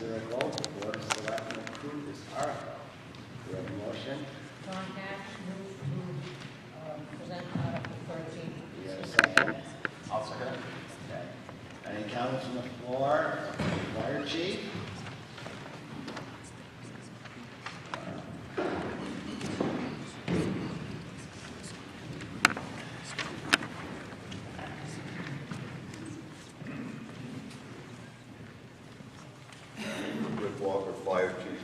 consider a vote, the Board of Selectmen approve this article. Do we have a motion? John Hatch, move to present Article 13. Do we have a second? I'll second it. Okay. Any comments from the floor? Fire Chief? Fire Chief,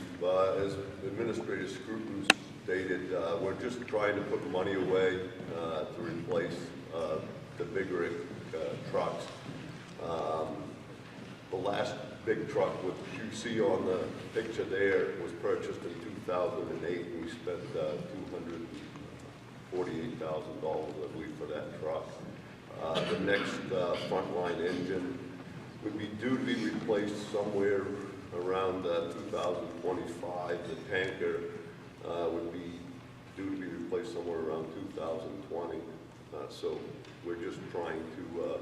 as Administrator Scruton stated, we're just trying to put money away to replace the bigger trucks. The last big truck, which you see on the picture there, was purchased in 2008, and we spent $248,000, I believe, for that truck. The next frontline engine would be due to be replaced somewhere around 2025. The tanker would be due to be replaced somewhere around 2020. So we're just trying to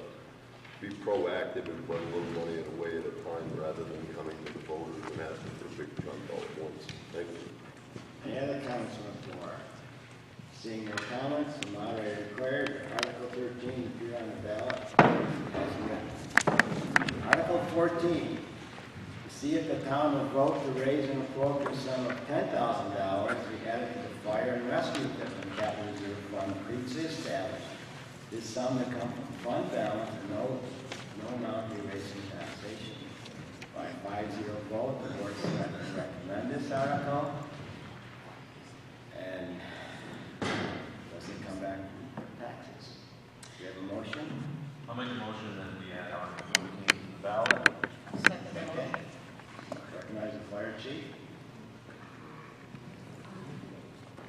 be proactive and put a little money away at a time rather than coming to the voters and asking for a big chunk all at once. Thank you. Any other comments from the floor? Seeing no comments, the moderator declares that Article 13 appear on the ballot as written. Article 14. See if the town will vote to raise an appropriate sum of $10,000 to be added to the Fire and Rescue Equipment Capital Reserve Fund previously established. This sum will come from fund balance and no amount to be raised from taxation. By a 5-0 vote, the Board of Selectmen recommend this article. And does it come back from taxes? Do you have a motion? I'll make a motion that we add Article 14 to the ballot. Second the Okay. motion. Recognize the Fire Chief.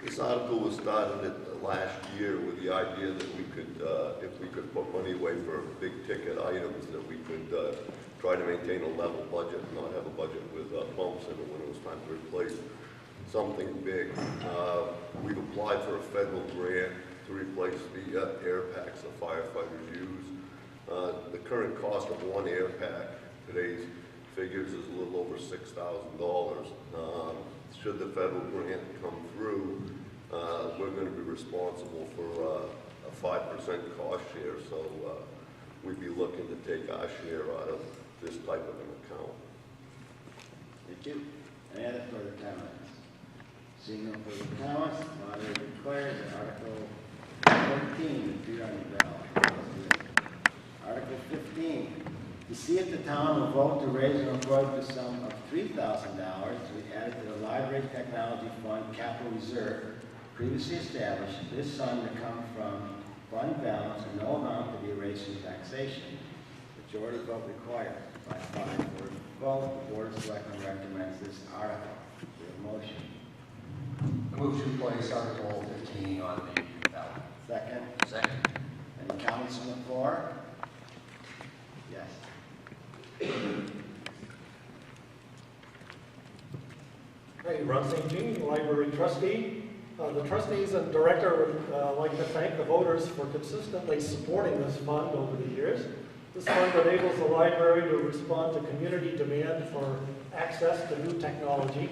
This article was started last year with the idea that we could, if we could put money away for big ticket items, that we could try to maintain a level budget and not have a budget with bumps in it when it was time to replace something big. We've applied for a federal grant to replace the air packs the firefighters use. The current cost of one air pack, today's figures, is a little over $6,000. Should the federal grant come through, we're going to be responsible for a 5% cost share, so we'd be looking to take our share out of this type of an account. Thank you. Any other further comments? Seeing no further comments, the moderator declares that Article 14 appear on the ballot. Article 15. To see if the town will vote to raise an appropriate sum of $3,000 to be added to the Library Technology Fund Capital Reserve previously established. This sum to come from fund balance and no amount to be raised from taxation. Majority vote required. By 5-4 vote, the Board of Selectmen recommends this article. Do we have a motion? I move to place Article 15 on the ballot. Second. Second. Any comments from the floor? Yes. Hey, Ron St. Jean, Library Trustee. The trustees and director would like to thank the voters for consistently supporting this fund over the years. This fund enables the library to respond to community demand for access to new technology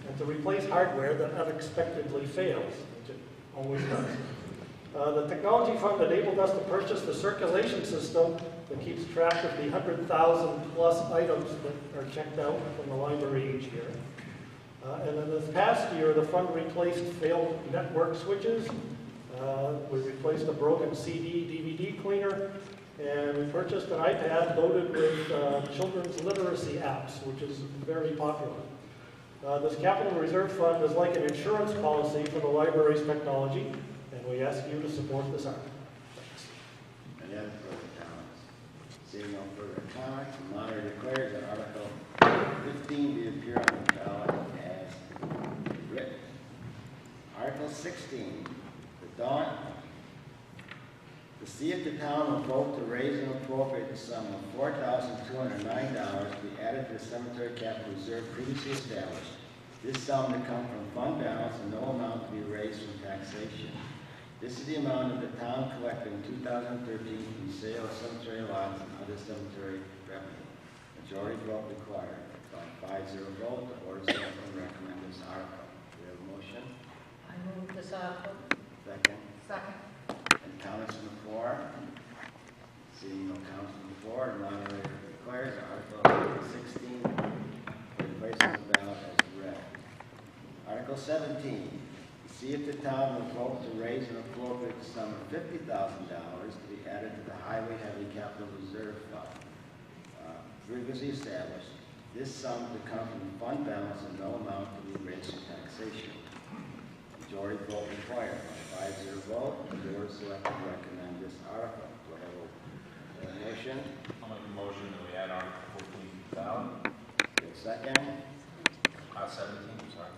and to replace hardware that unexpectedly fails, which it always does. The technology fund enabled us to purchase the circulation system that keeps track of the 100,000 plus items that are checked out from the library each year. And in this past year, the fund replaced failed network switches. We replaced a broken CD, DVD cleaner, and we purchased an iPad loaded with children's literacy apps, which is very popular. This capital reserve fund is like an insurance policy for the library's technology, and we ask you to support this article. Thanks. Any other further comments? Seeing no further comments, the moderator declares that Article 15 be appear on the ballot as written. Article 16, the Dawn. To see if the town will vote to raise and appropriate the sum of $4,209 to be added to the cemetery capital reserve previously established. This sum to come from fund balance and no amount to be raised from taxation. This is the amount of the town collected in 2013 from the sale of cemetery lots and other cemetery revenue. Majority vote required. By 5-0 vote, the Board of Selectmen recommend this article. Do we have a motion? I move this article. Second. Second. Any comments from the floor? Seeing no comments from the floor, the moderator declares Article 16 for the place on the ballot as read. Article 17, see if the town will vote to raise an appropriate sum of $50,000 to be added to the Highway Heavy Capital Reserve Fund. Previously established, this sum to come from the fund balance and no amount to be raised through taxation. Majority vote required. By 5-0 vote, the Board of Selectmen recommend this article. Do I have a motion? I'll make a motion that we add Article 14 to the ballot. Do I have a second? 17, I'm sorry.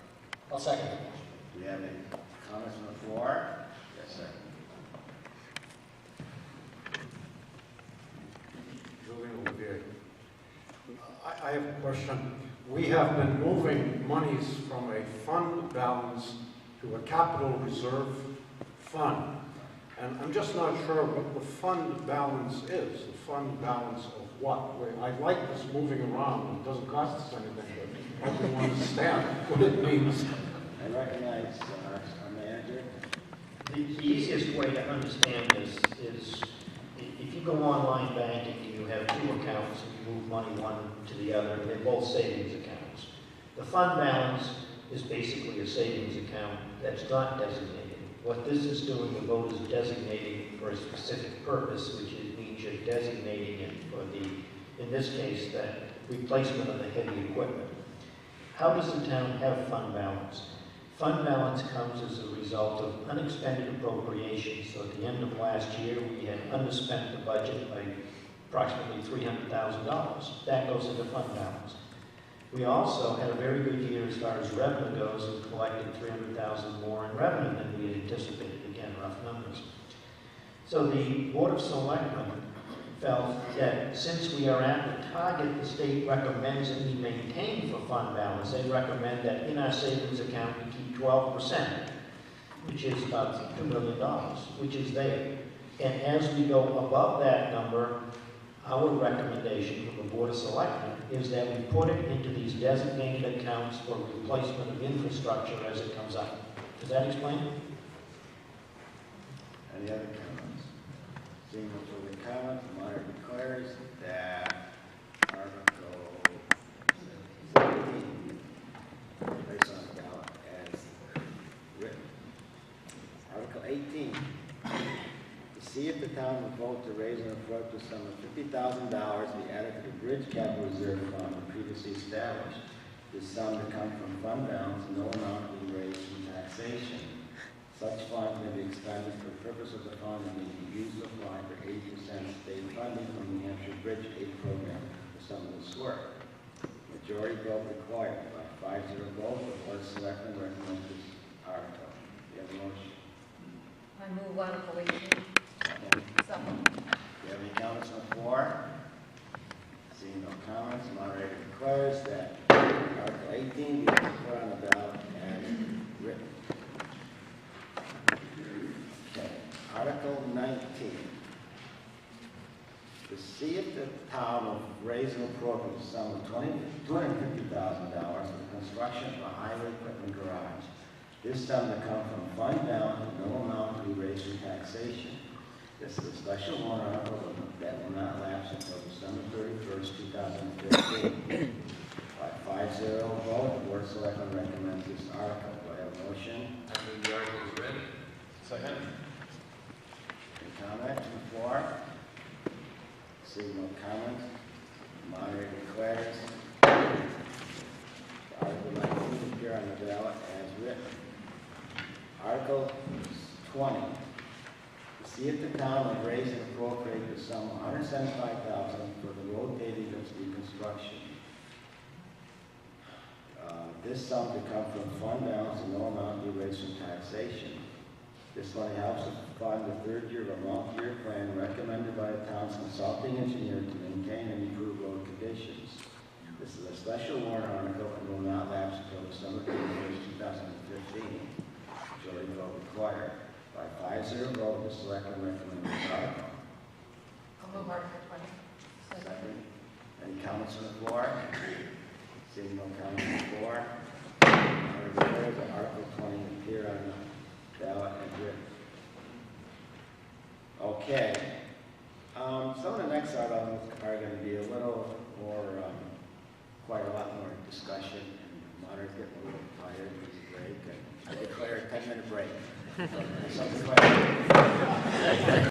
I'll second the motion. Do we have any comments on the floor? Yes, sir. Julian Olivier. I have a question. We have been moving monies from a fund balance to a capital reserve fund. And I'm just not sure what the fund balance is. The fund balance of what? I like this moving around. It doesn't cost us anything, but I don't understand what it means. I recognize our manager. The easiest way to understand this is if you go online banking and you have two accounts and you move money one to the other, they're both savings accounts. The fund balance is basically a savings account that's not designated. What this is doing, the vote is designating for a specific purpose, which means you're designating it for the, in this case, the replacement of the heavy equipment. How does the town have fund balance? Fund balance comes as a result of unexpended appropriations. So at the end of last year, we had underspent the budget by approximately $300,000. That goes into fund balance. We also had a very good year as far as revenue goes and collected $300,000 more in revenue than we had anticipated. Again, rough numbers. So the Board of Selectmen felt that since we are at the target the state recommends that we maintain for fund balance, they recommend that in our savings account we keep 12%, which is about $2 million, which is there. And as we go above that number, our recommendation from the Board of Selectmen is that we put it into these designated accounts for replacement of infrastructure as it comes up. Does that explain it? Any other comments? Seeing no further comments, the moderator declares that Article 17 placed on the ballot as written. Article 18, to see if the town will vote to raise an appropriate sum of $50,000 to be added to the Bridge Capital Reserve Fund previously established. This sum to come from fund balance and no amount to be raised from taxation. Such funds may be expended for the purpose of the fund and may be used to apply for 80% state funding from the New Hampshire Bridge Aid Program for some of this work. Majority vote required. By 5-0 vote, the Board of Selectmen recommends this article. Do you have a motion? I move Article 18. Second. Do you have any comments on the floor? Seeing no comments, the moderator declares that Article 18 be put on the ballot as written. Okay. Article 19. To see if the town will raise an appropriate sum of $250,000 for the construction of a highway equipment garage. This sum to come from fund balance and no amount to be raised from taxation. This is a special warrant article that will not lapse until December 31st, 2015. By 5-0 vote, the Board of Selectmen recommends this article. Do I have a motion? I move the article is read. Second. Any comments on the floor? Seeing no comments, the moderator declares Article 19 will appear on the ballot as written. Article 20. To see if the town will raise and appropriate the sum of $175,000 for the road paving of reconstruction. This sum to come from fund balance and no amount to be raised from taxation. This money helps to fund the third year of a multi-year plan recommended by the town's consulting engineer to maintain and improve road conditions. This is a special warrant article and will not lapse until December 31st, 2015. Majority vote required. By 5-0 vote, the selectmen recommend this article. I'll move Article 20. Second. Any comments on the floor? Seeing no comments on the floor, I'll declare that Article 20 appear on the ballot as written. Okay. Some of the next items are going to be a little more, quite a lot more discussion, and the moderator's getting a little tired, needs a break, and I declare a 10-minute break. Something like